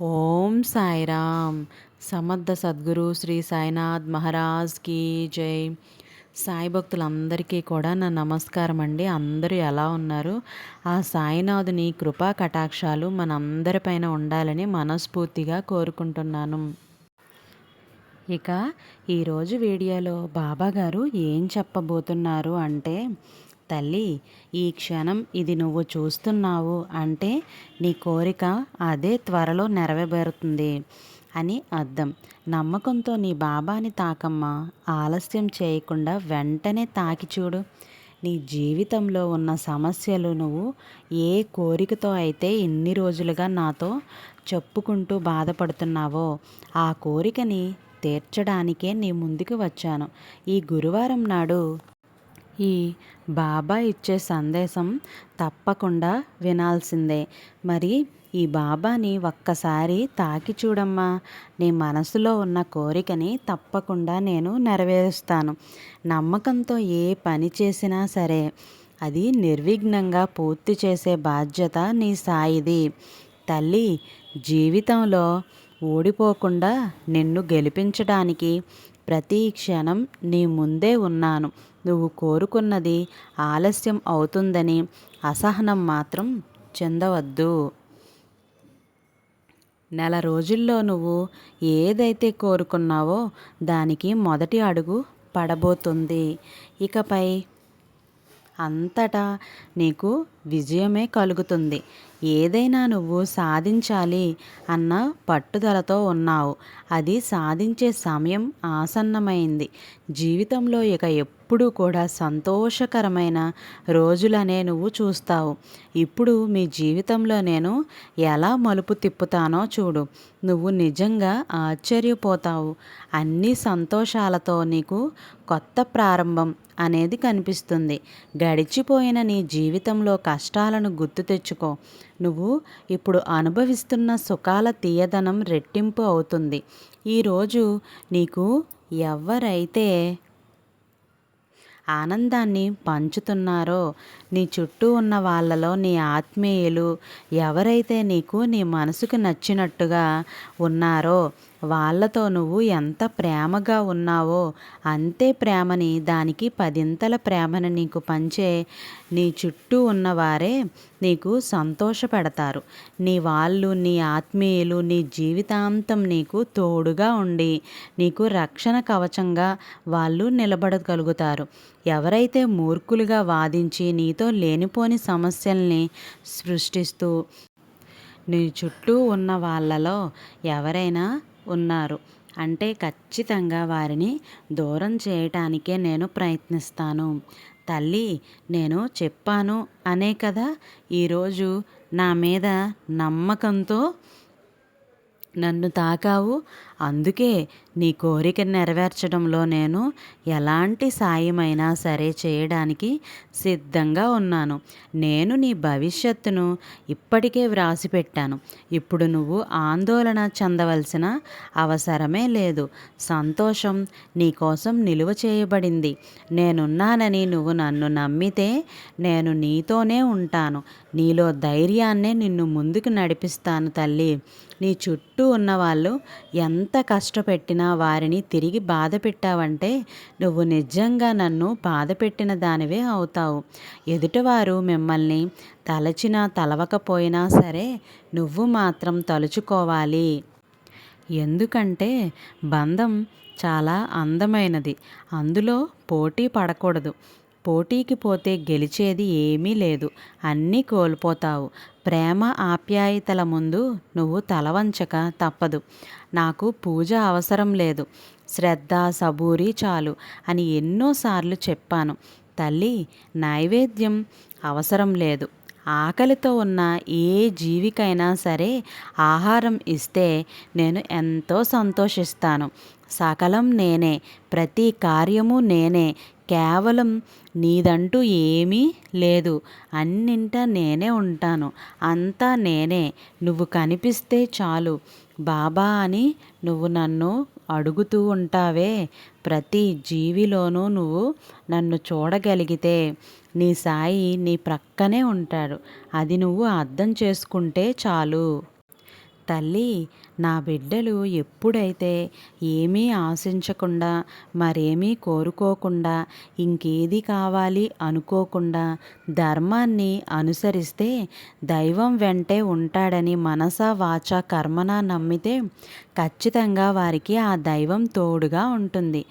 ఓం సాయిరామ్. సమర్థ సద్గురు శ్రీ సాయినాథ్ మహారాజ్ కీ జై. సాయి భక్తులందరికీ కూడా నా నమస్కారం అండి. అందరూ ఎలా ఉన్నారు? ఆ సాయినాథుని కృపా కటాక్షాలు మనందరిపైన ఉండాలని మనస్ఫూర్తిగా కోరుకుంటున్నాను. ఇక ఈరోజు వీడియోలో బాబాగారు ఏం చెప్పబోతున్నారు అంటే, తల్లి, ఈ క్షణం ఇది నువ్వు చూస్తున్నావు అంటే నీ కోరిక అదే త్వరలో నెరవేరుతుంది అని అర్థం. నమ్మకంతో నీ బాబాని తాకమ్మా. ఆలస్యం చేయకుండా వెంటనే తాకి చూడు. నీ జీవితంలో ఉన్న సమస్యలు నువ్వు ఏ కోరికతో అయితే ఇన్ని రోజులుగా నాతో చెప్పుకుంటూ బాధపడుతున్నావో ఆ కోరికని తీర్చడానికే నీ ముందుకు వచ్చాను. ఈ గురువారం నాడు ఈ బాబా ఇచ్చే సందేశం తప్పకుండా వినాల్సిందే. మరి ఈ బాబాని ఒక్కసారి తాకి చూడమ్మా. నీ మనసులో ఉన్న కోరికని తప్పకుండా నేను నెరవేరుస్తాను. నమ్మకంతో ఏ పని చేసినా సరే అది నిర్విఘ్నంగా పూర్తి చేసే బాధ్యత నీ సాయిది. తల్లి, జీవితంలో ఓడిపోకుండా నిన్ను గెలిపించడానికి ప్రతి క్షణం నీ ముందే ఉన్నాను. నువ్వు కోరుకున్నది ఆలస్యం అవుతుందని అసహనం మాత్రం చెందవద్దు. నెల రోజుల్లో నువ్వు ఏదైతే కోరుకున్నావో దానికి మొదటి అడుగు పడబోతుంది. ఇకపై అంతటా నీకు విజయమే కలుగుతుంది. ఏదైనా నువ్వు సాధించాలి అన్న పట్టుదలతో ఉన్నావు. అది సాధించే సమయం ఆసన్నమైంది. జీవితంలో ఇక ఎప్పుడూ కూడా సంతోషకరమైన రోజులనే నువ్వు చూస్తావు. ఇప్పుడు మీ జీవితంలో నేను ఎలా మలుపు తిప్పుతానో చూడు. నువ్వు నిజంగా ఆశ్చర్యపోతావు. అన్ని సంతోషాలతో నీకు కొత్త ప్రారంభం అనేది కనిపిస్తుంది. గడిచిపోయిన నీ జీవితంలో కష్టాలను గుర్తు తెచ్చుకో. నువ్వు ఇప్పుడు అనుభవిస్తున్న సుఖాల తీయదనం రెట్టింపు అవుతుంది. ఈరోజు నీకు ఎవరైతే ఆనందాన్ని పంచుతున్నారో, నీ చుట్టూ ఉన్న వాళ్ళలో నీ ఆత్మీయులు ఎవరైతే నీకు నీ మనసుకు నచ్చినట్టుగా ఉన్నారో వాళ్ళతో నువ్వు ఎంత ప్రేమగా ఉన్నావో అంతే ప్రేమని, దానికి పదింతల ప్రేమను నీకు పంచే నీ చుట్టూ ఉన్నవారే నీకు సంతోషపెడతారు. నీ వాళ్ళు, నీ ఆత్మీయులు నీ జీవితాంతం నీకు తోడుగా ఉండి నీకు రక్షణ కవచంగా వాళ్ళు నిలబడగలుగుతారు. ఎవరైతే మూర్ఖులుగా వాదించి నీతో లేనిపోని సమస్యల్ని సృష్టిస్తూ నీ చుట్టూ ఉన్న వాళ్ళలో ఎవరైనా ఉన్నారు అంటే ఖచ్చితంగా వారిని దూరం చేయటానికే నేను ప్రయత్నిస్తాను. తల్లి, నేను చెప్పాను అనే కదా ఈరోజు నా మీద నమ్మకంతో నన్ను తాకావు. అందుకే నీ కోరిక నెరవేర్చడంలో నేను ఎలాంటి సాయమైనా సరే చేయడానికి సిద్ధంగా ఉన్నాను. నేను నీ భవిష్యత్తును ఇప్పటికే వ్రాసి పెట్టాను. ఇప్పుడు నువ్వు ఆందోళన చెందవలసిన అవసరమే లేదు. సంతోషం నీ కోసం నిలువ చేయబడింది. నేనున్నానని నువ్వు నన్ను నమ్మితే నేను నీతోనే ఉంటాను. నీలో ధైర్యాన్నే నిన్ను ముందుకు నడిపిస్తాను. తల్లి, నీ చుట్టూ ఉన్నవాళ్ళు ఎంత కష్టపెట్టినా వారిని తిరిగి బాధ పెట్టావంటే నువ్వు నిజంగా నన్ను బాధ పెట్టిన దానివే అవుతావు. ఎదుటివారు మిమ్మల్ని తలచినా తలవకపోయినా సరే నువ్వు మాత్రం తలుచుకోవాలి. ఎందుకంటే బంధం చాలా అందమైనది. అందులో పోటీ పడకూడదు. పోటీకి పోతే గెలిచేది ఏమీ లేదు. అన్నీ కోల్పోతావు. ప్రేమ ఆప్యాయతల ముందు నువ్వు తలవంచక తప్పదు. నాకు పూజ అవసరం లేదు, శ్రద్ధ సబూరి చాలు అని ఎన్నోసార్లు చెప్పాను. తల్లి, నైవేద్యం అవసరం లేదు. ఆకలితో ఉన్న ఏ జీవికైనా సరే ఆహారం ఇస్తే నేను ఎంతో సంతోషిస్తాను. సకలం నేనే, ప్రతి కార్యము నేనే. కేవలం నీదంటూ ఏమీ లేదు. అన్నింటా నేనే ఉంటాను. అంతా నేనే. నువ్వు కనిపిస్తే చాలు బాబా అని నువ్వు నన్ను అడుగుతూ ఉంటావే. ప్రతి జీవిలోనూ నువ్వు నన్ను చూడగలిగితే నీ సాయి నీ ప్రక్కనే ఉంటాడు. అది నువ్వు అర్థం చేసుకుంటే చాలు. తల్లి, నా బిడ్డలు ఎప్పుడైతే ఏమీ ఆశించకుండా, మరేమీ కోరుకోకుండా, ఇంకేది కావాలి అనుకోకుండా ధర్మాన్ని అనుసరిస్తే దైవం వెంటే ఉంటాడని మనసా వాచా కర్మనా నమ్మితే ఖచ్చితంగా వారికి ఆ దైవం తోడుగా ఉంటుంది.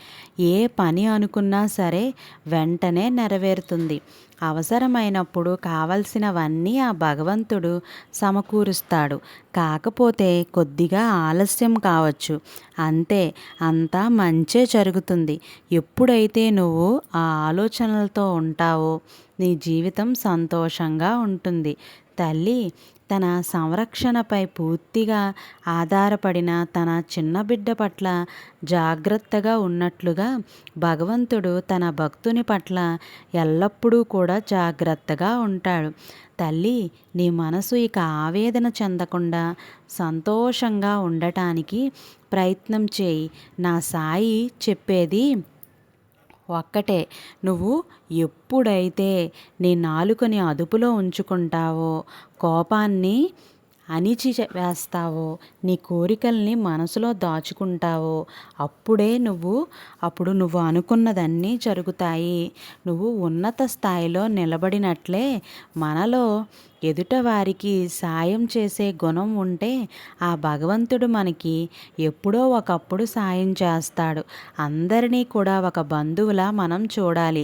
ఏ పని అనుకున్నా సరే వెంటనే నెరవేరుతుంది. అవసరమైనప్పుడు కావలసినవన్నీ ఆ భగవంతుడు సమకూరుస్తాడు. కాకపోతే కొద్దిగా ఆలస్యం కావచ్చు, అంతే. అంతా మంచే జరుగుతుంది. ఎప్పుడైతే నువ్వు ఆ ఆలోచనలతో ఉంటావో నీ జీవితం సంతోషంగా ఉంటుంది. తల్లి తన సంరక్షణపై పూర్తిగా ఆధారపడిన తన చిన్న బిడ్డ పట్ల జాగ్రత్తగా ఉన్నట్లుగా భగవంతుడు తన భక్తుని పట్ల ఎల్లప్పుడూ కూడా జాగ్రత్తగా ఉంటాడు. తల్లి, నీ మనసు ఇక ఆవేదన చెందకుండా సంతోషంగా ఉండటానికి ప్రయత్నం చేయి. నా సాయి చెప్పేది ఒక్కటే, నువ్వు ఎప్పుడైతే నీ నాలుకని అదుపులో ఉంచుకుంటావో, కోపాన్ని వేస్తావో, నీ కోరికల్ని మనసులో దాచుకుంటావో అప్పుడు నువ్వు అనుకున్నదన్నీ జరుగుతాయి. నువ్వు ఉన్నత స్థాయిలో నిలబడినట్లే మనలో ఎదుటవారికి సాయం చేసే గుణం ఉంటే ఆ భగవంతుడు మనకి ఎప్పుడో ఒకప్పుడు సాయం చేస్తాడు. అందరినీ కూడా ఒక బంధువులా మనం చూడాలి.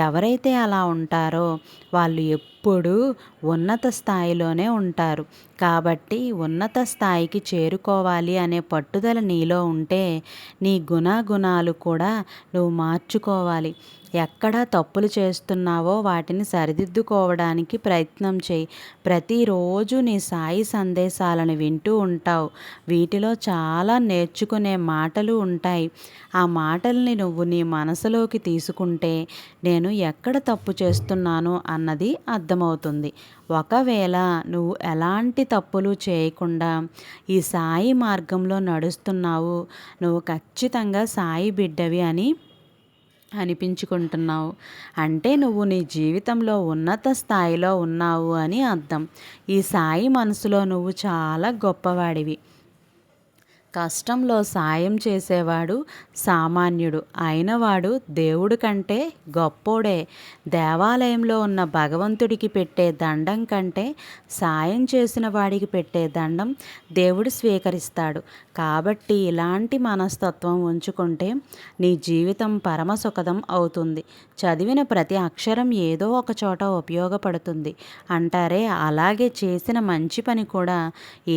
ఎవరైతే అలా ఉంటారో వాళ్ళు ఎప్పుడూ ఉన్నత స్థాయిలోనే ఉంటారు. కాబట్టి ఉన్నత స్థాయికి చేరుకోవాలి అనే పట్టుదల నీలో ఉంటే నీ గుణాలు కూడా నువ్వు మార్చుకోవాలి. ఎక్కడ తప్పులు చేస్తున్నావో వాటిని సరిదిద్దుకోవడానికి ప్రయత్నం చేయి. ప్రతిరోజు నీ సాయి సందేశాలను వింటూ ఉంటావు. వీటిలో చాలా నేర్చుకునే మాటలు ఉంటాయి. ఆ మాటల్ని నువ్వు నీ మనసులోకి తీసుకుంటే నేను ఎక్కడ తప్పు చేస్తున్నాను అన్నది అర్థమవుతుంది. ఒకవేళ నువ్వు ఎలాంటి తప్పులు చేయకుండా ఈ సాయి మార్గంలో నడుస్తున్నావు, నువ్వు ఖచ్చితంగా సాయి బిడ్డవి అని అనిపించుకుంటున్నావు అంటే నువ్వు నీ జీవితంలో ఉన్నత స్థాయిలో ఉన్నావు అని అర్థం. ఈ సాయి మనసులో నువ్వు చాలా గొప్పవాడివి. కష్టంలో సాయం చేసేవాడు సామాన్యుడు అయినవాడు దేవుడి కంటే గొప్పోడే. దేవాలయంలో ఉన్న భగవంతుడికి పెట్టే దండం కంటే సాయం చేసిన వాడికి పెట్టే దండం దేవుడు స్వీకరిస్తాడు. కాబట్టి ఇలాంటి మనస్తత్వం ఉంచుకుంటే నీ జీవితం పరమసుఖదం అవుతుంది. చదివిన ప్రతి అక్షరం ఏదో ఒక చోట ఉపయోగపడుతుంది అంటారే, అలాగే చేసిన మంచి పని కూడా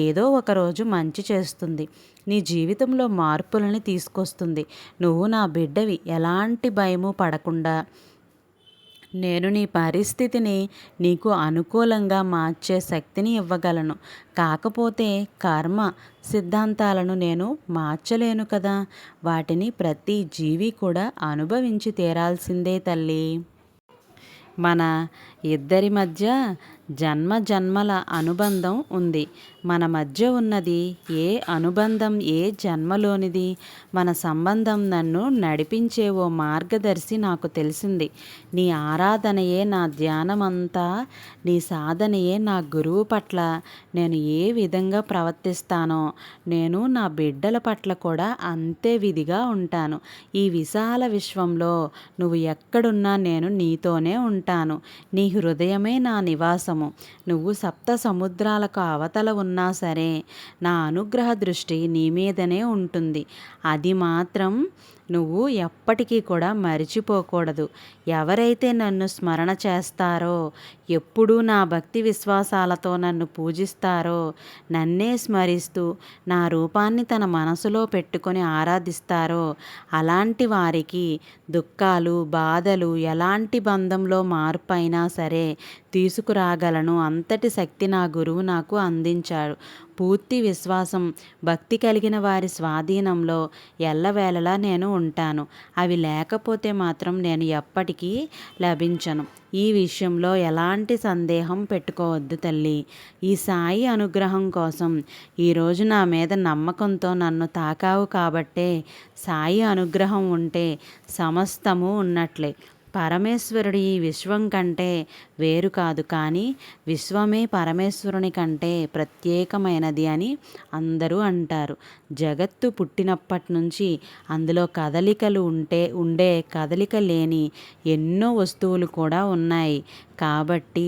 ఏదో ఒకరోజు మంచి చేస్తుంది. నీ జీవితంలో మార్పులని తీసుకొస్తుంది. నువ్వు నా బిడ్డవి. ఎలాంటి భయము పడకుండా నేను నీ పరిస్థితిని నీకు అనుకూలంగా మార్చే శక్తిని ఇవ్వగలను. కాకపోతే కర్మ సిద్ధాంతాలను నేను మార్చలేను కదా. వాటిని ప్రతి జీవి కూడా అనుభవించి తీరాల్సిందే తల్లి. మన ఇద్దరి మధ్య జన్మల అనుబంధం ఉంది. మన మధ్య ఉన్నది ఏ అనుబంధం, ఏ జన్మలోనిది? మన సంబంధం నన్ను నడిపించే ఓ మార్గదర్శి నాకు తెలిసింది. నీ ఆరాధనయే నా ధ్యానమంతా, నీ సాధనయే నా గురువు పట్ల నేను ఏ విధంగా ప్రవర్తిస్తానో నేను నా బిడ్డల పట్ల కూడా అంతే విధిగా ఉంటాను. ఈ విశాల విశ్వంలో నువ్వు ఎక్కడున్నా నేను నీతోనే ఉంటాను. నీ హృదయమే నా నివాసము. నువ్వు సప్త సముద్రాలకు అవతల ఉన్నా సరే నా అనుగ్రహ దృష్టి నీ మీదనే ఉంటుంది. అది మాత్రం నువ్వు ఎప్పటికీ కూడా మరిచిపోకూడదు. ఎవరైతే నన్ను స్మరణ చేస్తారో, ఎప్పుడూ నా భక్తి విశ్వాసాలతో నన్ను పూజిస్తారో, నన్నే స్మరిస్తూ నా రూపాన్ని తన మనసులో పెట్టుకొని ఆరాధిస్తారో అలాంటి వారికి దుఃఖాలు, బాధలు, ఎలాంటి బంధంలో మార్పు అయినా సరే తీసుకురాగలను. అంతటి శక్తి నా గురువు నాకు అందించాడు. పూర్తి విశ్వాసం, భక్తి కలిగిన వారి స్వాధీనంలో ఎల్లవేళలా నేను ఉంటాను. అవి లేకపోతే మాత్రం నేను ఎప్పటికీ లభించను. ఈ విషయంలో ఎలాంటి సందేహం పెట్టుకోవద్దు తల్లి. ఈ సాయి అనుగ్రహం కోసం ఈరోజు నా మీద నమ్మకంతో నన్ను తాకావు కాబట్టే సాయి అనుగ్రహం ఉంటే సమస్తము ఉన్నట్లే. పరమేశ్వరుడు ఈ విశ్వం కంటే వేరు కాదు, కానీ విశ్వమే పరమేశ్వరుని కంటే ప్రత్యేకమైనది అని అందరూ అంటారు. జగత్తు పుట్టినప్పటి నుంచి అందులో కదలికలు ఉండే కదలిక లేని ఎన్నో వస్తువులు కూడా ఉన్నాయి. కాబట్టి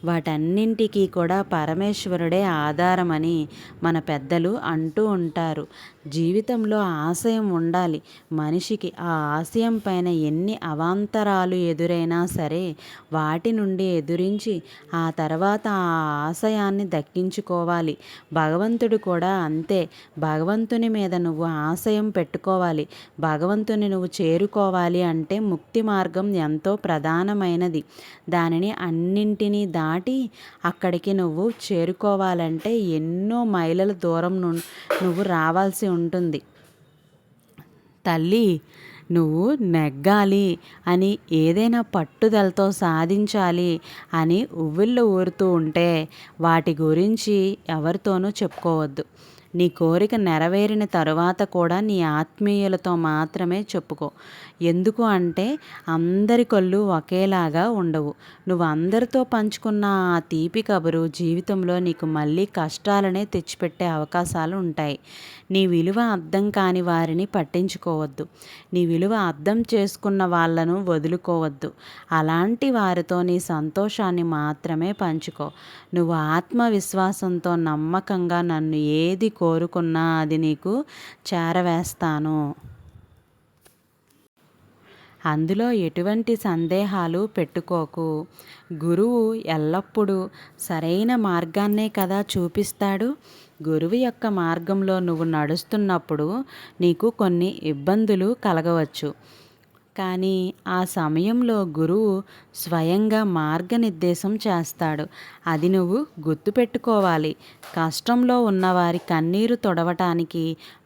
వాటన్నింటికీ కూడా పరమేశ్వరుడే ఆధారమని మన పెద్దలు అంటూ ఉంటారు. జీవితంలో ఆశయం ఉండాలి మనిషికి. ఆ ఆశయం పైన ఎన్ని అవాంతరాలు ఎదురైనా సరే వాటి నుండి ఎదురించి ఆ తర్వాత ఆ ఆశయాన్ని దక్కించుకోవాలి. భగవంతుడు కూడా అంతే. భగవంతుని మీద నువ్వు ఆశయం పెట్టుకోవాలి. భగవంతుని నువ్వు చేరుకోవాలి అంటే ముక్తి మార్గం ఎంతో ప్రధానమైనది. దానిని అన్నింటినీ దాటి అక్కడికి నువ్వు చేరుకోవాలంటే ఎన్నో మైళ్ళ దూరం నువ్వు రావాల్సి ఉంటుంది. తల్లి, నువ్వు నెగ్గాలి అని, ఏదైనా పట్టుదలతో సాధించాలి అని ఉవ్విళ్ళు ఊరుతూ ఉంటే వాటి గురించి ఎవరితోనూ చెప్పుకోవద్దు. నీ కోరిక నెరవేరిన తరువాత కూడా నీ ఆత్మీయులతో మాత్రమే చెప్పుకో. ఎందుకు అంటే అందరి కళ్ళు ఒకేలాగా ఉండవు. నువ్వు అందరితో పంచుకున్న ఆ తీపి కబురు జీవితంలో నీకు మళ్ళీ కష్టాలనే తెచ్చిపెట్టే అవకాశాలు ఉంటాయి. నీ విలువ అర్థం కాని వారిని పట్టించుకోవద్దు. నీ విలువ అర్థం చేసుకున్న వాళ్ళను వదులుకోవద్దు. అలాంటి వారితో నీ సంతోషాన్ని మాత్రమే పంచుకో. నువ్వు ఆత్మవిశ్వాసంతో నమ్మకంగా నన్ను ఏది కోరుకున్నా అది నీకు చేరవేస్తాను. అందులో ఎటువంటి సందేహాలు పెట్టుకోకు. గురువు ఎల్లప్పుడూ సరైన మార్గాన్నే కదా చూపిస్తాడు. గురువు యొక్క మార్గంలో నువ్వు నడుస్తున్నప్పుడు నీకు కొన్ని ఇబ్బందులు కలగవచ్చు. కానీ ఆ సమయంలో గురువు స్వయంగా మార్గనిర్దేశం చేస్తాడు. అది నువ్వు గుర్తుపెట్టుకోవాలి. కష్టంలో ఉన్నవారి కన్నీరు తొడవటానికి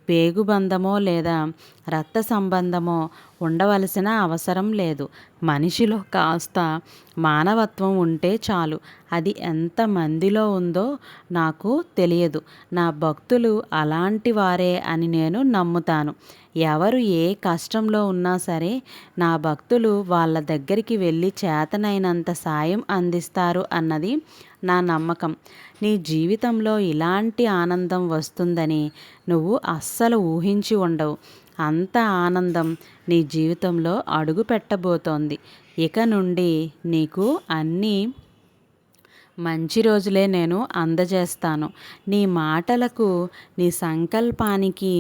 పేగుబంధమో లేదా రక్త సంబంధమో ఉండవలసిన అవసరం లేదు. మనిషిలో కాస్త మానవత్వం ఉంటే చాలు. అది ఎంతమందిలో ఉందో నాకు తెలియదు. నా భక్తులు అలాంటి వారే అని నేను నమ్ముతాను. ఎవరు ఏ కష్టంలో ఉన్నా సరే నా భక్తులు వాళ్ళ దగ్గరికి వెళ్ళి చేతనైనంత సాయం అందిస్తారు అన్నది నా నమ్మకం. నీ జీవితంలో ఇలాంటి ఆనందం వస్తుందని నువ్వు అస్సలు ఊహించి ఉండవు. అంత ఆనందం నీ జీవితంలో అడుగు పెట్టబోతోంది. ఇక నుండి నీకు అన్నీ మంచి రోజులే నేను అందజేస్తాను. నీ మాటలకు, నీ సంకల్పానికి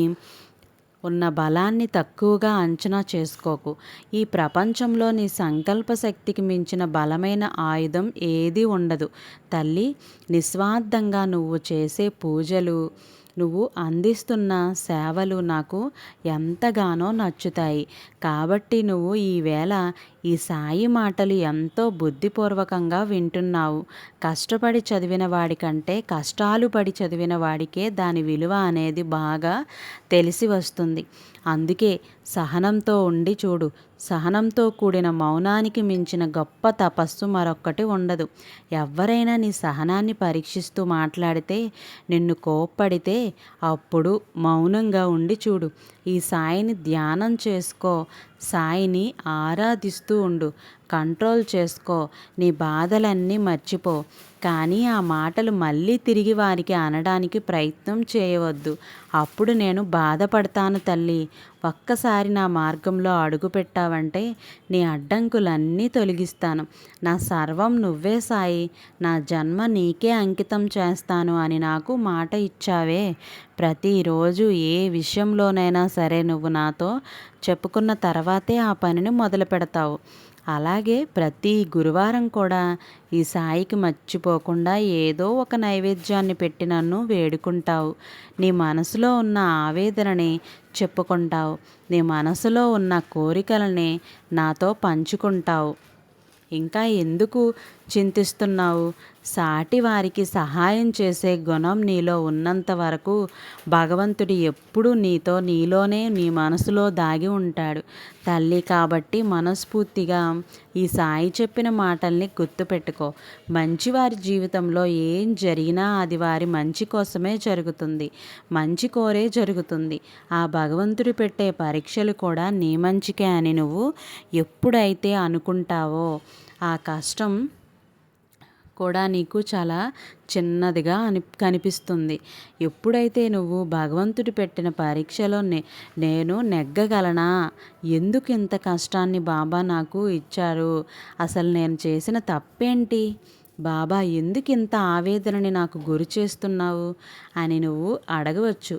ఉన్న బలాన్ని తక్కువగా అంచనా చేసుకోకు. ఈ ప్రపంచంలో నీ సంకల్ప శక్తికి మించిన బలమైన ఆయుధం ఏదీ ఉండదు. తల్లి, నిస్వార్థంగా నువ్వు చేసే పూజలు, నువ్వు అందిస్తున్న సేవలు నాకు ఎంతగానో నచ్చుతాయి. కాబట్టి నువ్వు ఈవేళ ఈ సాయి మాటలు ఎంతో బుద్ధిపూర్వకంగా వింటున్నావు. కష్టపడి చదివిన వాడికంటే కష్టాలు పడి చదివిన వాడికే దాని విలువ అనేది బాగా తెలిసి వస్తుంది. అందుకే సహనంతో ఉండి చూడు. సహనంతో కూడిన మౌనానికి మించిన గొప్ప తపస్సు మరొక్కటి ఉండదు. ఎవరైనా నీ సహనాన్ని పరీక్షిస్తూ మాట్లాడితే, నిన్ను కోప్పడితే అప్పుడు మౌనంగా ఉండి చూడు. ఈ సాయిని ధ్యానం చేసుకో. సాయిని ఆరాధిస్తూ ఉండు. కంట్రోల్ చేసుకో. నీ బాధలన్నీ మర్చిపో. కానీ ఆ మాటలు మళ్ళీ తిరిగి వారికి అనడానికి ప్రయత్నం చేయవద్దు. అప్పుడు నేను బాధపడతాను తల్లి. ఒక్కసారి నా మార్గంలో అడుగుపెట్టావంటే నీ అడ్డంకులన్నీ తొలగిస్తాను. నా సర్వం నువ్వే సాయి. నా జన్మ నీకే అంకితం చేస్తాను అని నాకు మాట ఇచ్చావే. ప్రతిరోజు ఏ విషయంలోనైనా సరే నువ్వు నాతో చెప్పుకున్న తర్వాతే ఆ పనిని మొదలు పెడతావు. అలాగే ప్రతి గురువారం కూడా ఈ సాయికి మర్చిపోకుండా ఏదో ఒక నైవేద్యాన్ని పెట్టి నన్ను వేడుకుంటావు. నీ మనసులో ఉన్న ఆవేదనని చెప్పుకుంటావు. నీ మనసులో ఉన్న కోరికలని నాతో పంచుకుంటావు. ఇంకా ఎందుకు చింతిస్తున్నావు? సాటి వారికి సహాయం చేసే గుణం నీలో ఉన్నంత వరకు భగవంతుడు ఎప్పుడూ నీలోనే నీ మనసులో దాగి ఉంటాడు తల్లి. కాబట్టి మనస్ఫూర్తిగా ఈ సాయి చెప్పిన మాటల్ని గుర్తుపెట్టుకో. మంచివారి జీవితంలో ఏం జరిగినా అది వారి మంచి కోసమే జరుగుతుంది, మంచి కోరే జరుగుతుంది. ఆ భగవంతుడు పెట్టే పరీక్షలు కూడా నీ మంచికే అని నువ్వు ఎప్పుడైతే అనుకుంటావో ఆ కష్టం కూడా నీకు చాలా చిన్నదిగా కనిపిస్తుంది. ఎప్పుడైతే నువ్వు భగవంతుడు పెట్టిన పరీక్షలో నేను నెగ్గగలనా, ఎందుకు ఇంత కష్టాన్ని బాబా నాకు ఇచ్చారు, అసలు నేను చేసిన తప్పేంటి, బాబా ఎందుకు ఇంత ఆవేదనని నాకు గురి చేస్తున్నావు అని నువ్వు అడగవచ్చు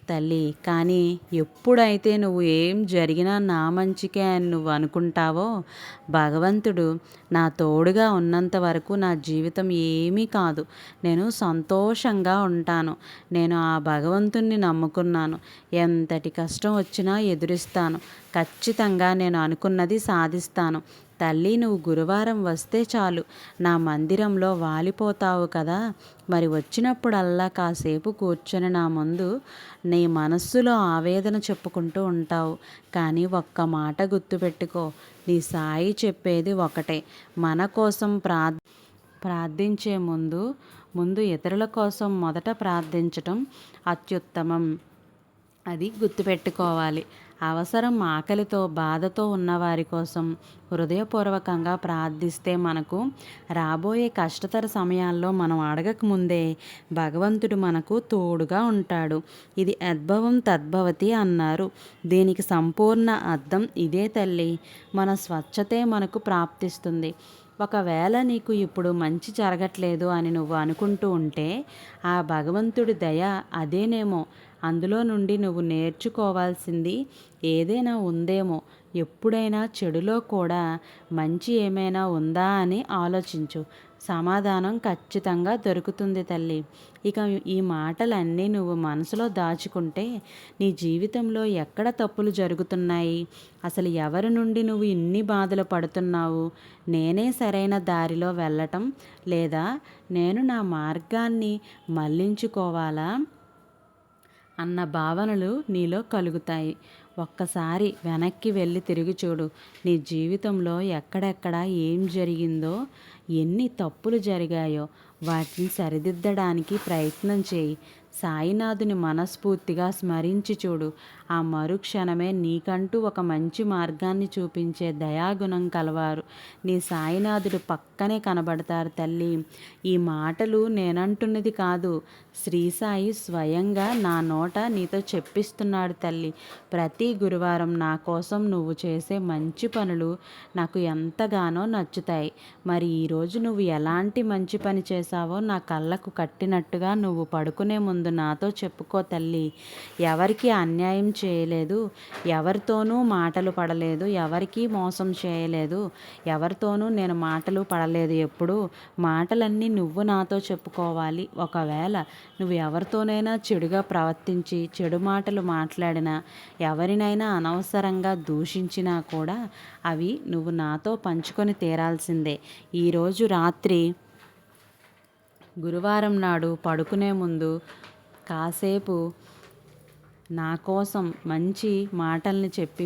తల్లి. కానీ ఎప్పుడైతే నువ్వు ఏం జరిగినా నా మంచికే అని నువ్వు అనుకుంటావో భగవంతుడు నా తోడుగా ఉన్నంత వరకు నా జీవితం ఏమీ కాదు, నేను సంతోషంగా ఉంటాను, నేను ఆ భగవంతుణ్ణి నమ్ముకున్నాను, ఎంతటి కష్టం వచ్చినా ఎదురిస్తాను, ఖచ్చితంగా నేను అనుకున్నది సాధిస్తాను. తల్లి, నువ్వు గురువారం వస్తే చాలు నా మందిరంలో వాలిపోతావు కదా, మరి వచ్చినప్పుడల్లా కాసేపు కూర్చొని నా ముందు నీ మనస్సులో ఆవేదన చెప్పుకుంటూ ఉంటావు. కానీ ఒక్క మాట గుర్తుపెట్టుకో, నీ సాయి చెప్పేది ఒకటే, మన కోసం ప్రార్థించే ముందు ఇతరుల కోసం మొదట ప్రార్థించటం అత్యుత్తమం. అది గుర్తుపెట్టుకోవాలి. అవసరం, ఆకలితో బాధతో ఉన్నవారి కోసం హృదయపూర్వకంగా ప్రార్థిస్తే మనకు రాబోయే కష్టతర సమయాల్లో మనం అడగకముందే భగవంతుడు మనకు తోడుగా ఉంటాడు. ఇది అద్భవం తద్భవతి అన్నారు. దీనికి సంపూర్ణ అర్థం ఇదే తల్లి. మన స్వచ్ఛతే మనకు ప్రాప్తిస్తుంది. ఒకవేళ నీకు ఇప్పుడు మంచి జరగట్లేదు అని నువ్వు అనుకుంటూ ఉంటే ఆ భగవంతుడి దయ అదేనేమో. అందులో నుండి నువ్వు నేర్చుకోవాల్సింది ఏదైనా ఉందేమో. ఎప్పుడైనా చెడులో కూడా మంచి ఏమైనా ఉందా అని ఆలోచించు, సమాధానం ఖచ్చితంగా దొరుకుతుంది తల్లి. ఇక ఈ మాటలన్నీ నువ్వు మనసులో దాచుకుంటే నీ జీవితంలో ఎక్కడ తప్పులు జరుగుతున్నాయి, అసలు ఎవరి నుండి నువ్వు ఇన్ని బాధలు పడుతున్నావు, నేనే సరైన దారిలో వెళ్ళటం లేదా నేను నా మార్గాన్ని మళ్ళించుకోవాలా అన్న భావనలు నీలో కలుగుతాయి. ఒక్కసారి వెనక్కి వెళ్ళి తిరిగి చూడు. నీ జీవితంలో ఎక్కడెక్కడ ఏం జరిగిందో, ఎన్ని తప్పులు జరిగాయో వాటిని సరిదిద్దడానికి ప్రయత్నం చేయి. సాయినాథుని మనస్ఫూర్తిగా స్మరించి చూడు. ఆ మరుక్షణమే నీకంటూ ఒక మంచి మార్గాన్ని చూపించే దయాగుణం కలవారు నీ సాయినాథుడు పక్కనే కనబడతారు తల్లి. ఈ మాటలు నేనంటున్నది కాదు, శ్రీ సాయి స్వయంగా నా నోట నీతో చెప్పిస్తున్నాడు తల్లి. ప్రతి గురువారం నా కోసం నువ్వు చేసే మంచి పనులు నాకు ఎంతగానో నచ్చుతాయి. మరి ఈరోజు నువ్వు ఎలాంటి మంచి పని చేశావో నా కళ్ళకు కట్టినట్టుగా నువ్వు పడుకునే ముందు నాతో చెప్పుకో తల్లి. ఎవరికి అన్యాయం చేయలేదు, ఎవరితోనూ మాటలు పడలేదు, ఎవరికీ మోసం చేయలేదు, ఎవరితోనూ నేను మాటలు పడలేదు. ఎప్పుడు మాటలన్నీ నువ్వు నాతో చెప్పుకోవాలి. ఒకవేళ నువ్వు ఎవరితోనైనా చెడుగా ప్రవర్తించి చెడు మాటలు మాట్లాడినా, ఎవరినైనా అనవసరంగా దూషించినా కూడా అవి నువ్వు నాతో పంచుకొని తీరాల్సిందే. ఈరోజు రాత్రి గురువారం నాడు పడుకునే ముందు కాసేపు నా కోసం మంచి మాటల్ని చెప్పి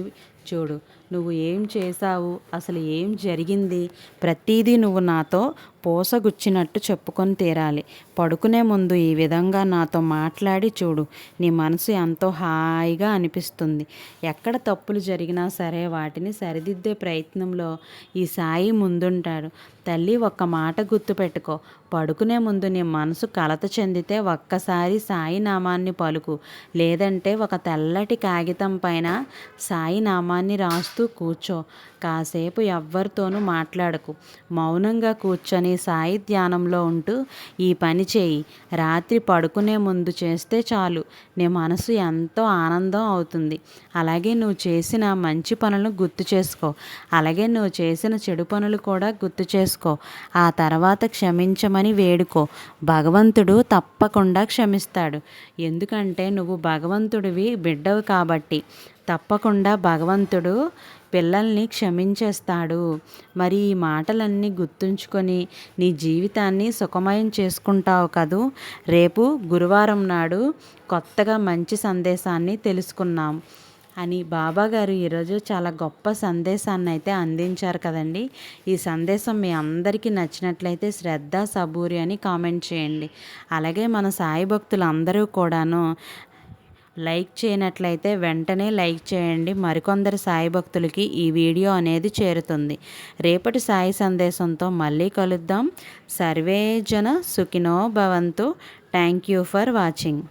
చూడు. నువ్వు ఏం చేశావు, అసలు ఏం జరిగింది, ప్రతిదీ నువ్వు నాతో పోసగుచ్చినట్టు చెప్పుకొని తీరాలి. పడుకునే ముందు ఈ విధంగా నాతో మాట్లాడి చూడు. నీ మనసు ఎంతో హాయిగా అనిపిస్తుంది. ఎక్కడ తప్పులు జరిగినా సరే వాటిని సరిదిద్దే ప్రయత్నంలో ఈ సాయి ముందుంటాడు తల్లి. ఒక్క మాట గుర్తుపెట్టుకో, పడుకునే ముందు నీ మనసు కలత చెందితే ఒక్కసారి సాయి నామాన్ని పలుకు, లేదంటే ఒక తెల్లటి కాగితం పైన సాయి నామాన్ని రాస్తూ కూర్చో. కాసేపు ఎవ్వరితోనూ మాట్లాడకు, మౌనంగా కూర్చొని సాయి ధ్యానంలో ఉంటూ ఈ పని చేయి. రాత్రి పడుకునే ముందు చేస్తే చాలు, నీ మనసు ఎంతో ఆనందం అవుతుంది. అలాగే నువ్వు చేసిన మంచి పనులను గుర్తు చేసుకో, అలాగే నువ్వు చేసిన చెడు పనులు కూడా గుర్తు చేసుకో. ఆ తర్వాత క్షమించమని వేడుకో. భగవంతుడు తప్పకుండా క్షమిస్తాడు. ఎందుకంటే నువ్వు భగవంతుడివి బిడ్డవు కాబట్టి. తప్పకుండా భగవంతుడు పిల్లల్ని క్షమించేస్తాడు. మరి ఈ మాటలన్నీ గుర్తుంచుకొని నీ జీవితాన్ని సుఖమయం చేసుకుంటావు కదూ. రేపు గురువారం నాడు కొత్తగా మంచి సందేశాన్ని తెలుసుకున్నాం అని బాబాగారు ఈరోజు చాలా గొప్ప సందేశాన్ని అయితే అందించారు కదండి. ఈ సందేశం మీ అందరికీ నచ్చినట్లయితే శ్రద్ధ సబూరి అని కామెంట్ చేయండి. అలాగే మన సాయి భక్తులు అందరూ కూడాను లైక్ చేయనట్లయితే వెంటనే లైక్ చేయండి. మరికొందరు సాయి భక్తులకి ఈ వీడియో అనేది చేరుతుంది. రేపటి సాయి సందేశంతో మళ్ళీ కలుద్దాం. సర్వే జన సుఖినో భవంతు. Thank you for watching.